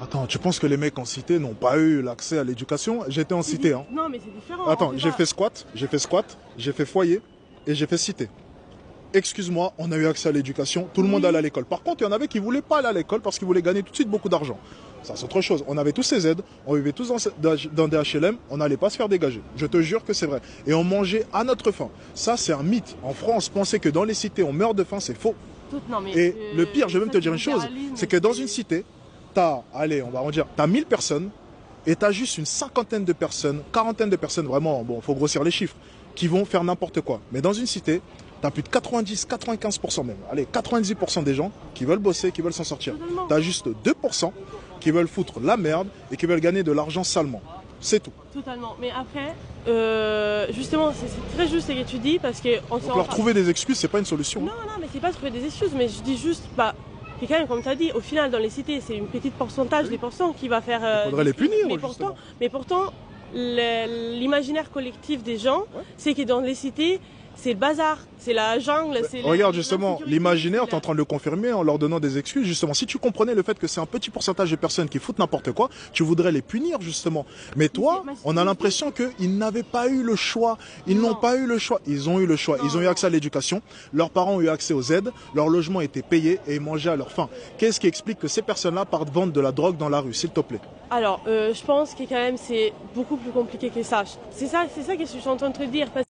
Attends, tu penses que les mecs en cité n'ont pas eu l'accès à l'éducation? J'étais en cité, hein. Non, mais c'est différent. Attends, j'ai fait squat, j'ai fait foyer et j'ai fait cité. Excuse-moi, on a eu accès à l'éducation, tout le monde allait à l'école. Par contre, il y en avait qui ne voulaient pas aller à l'école parce qu'ils voulaient gagner tout de suite beaucoup d'argent. Ça, c'est autre chose. On avait tous ces aides, on vivait tous dans des HLM, on n'allait pas se faire dégager. Je te jure que c'est vrai. Et on mangeait à notre faim. Ça, c'est un mythe. En France, penser que dans les cités, on meurt de faim, c'est faux. Non, mais Et le pire, je vais même te dire une chose, c'est que dans une cité, allez, on va dire, t'as 1000 personnes et t'as juste une cinquantaine de personnes, quarantaine de personnes, vraiment, bon, faut grossir les chiffres, qui vont faire n'importe quoi. Mais dans une cité, t'as plus de 90, 95% même, allez, 90% des gens qui veulent bosser, qui veulent s'en sortir. T'as juste 2% qui veulent foutre la merde et qui veulent gagner de l'argent salement. C'est tout. Totalement. Mais après, justement, c'est très juste ce que tu dis parce que... Donc leur trouver des excuses, c'est pas une solution. Non, non, mais c'est pas trouver des excuses, mais je dis juste, et quand même, comme tu as dit, au final, dans les cités, c'est une petite pourcentage des pourcents qui va faire... Il faudrait les punir, mais pourtant l'imaginaire collectif des gens, c'est que dans les cités, c'est le bazar, c'est la jungle, c'est... Regarde justement, l'imaginaire, tu es en train de le confirmer en leur donnant des excuses. Justement, si tu comprenais le fait que c'est un petit pourcentage de personnes qui foutent n'importe quoi, tu voudrais les punir justement. Mais toi, on a l'impression qu'ils n'avaient pas eu le choix. Ils n'ont pas eu le choix. Ils ont eu le choix. Ils ont eu accès à l'éducation. Leurs parents ont eu accès aux aides. Leur logement était payé et ils mangeaient à leur faim. Qu'est-ce qui explique que ces personnes-là partent vendre de la drogue dans la rue, s'il te plaît? Alors, je pense que quand même c'est beaucoup plus compliqué que ça. C'est ça que je suis en train de te dire. Parce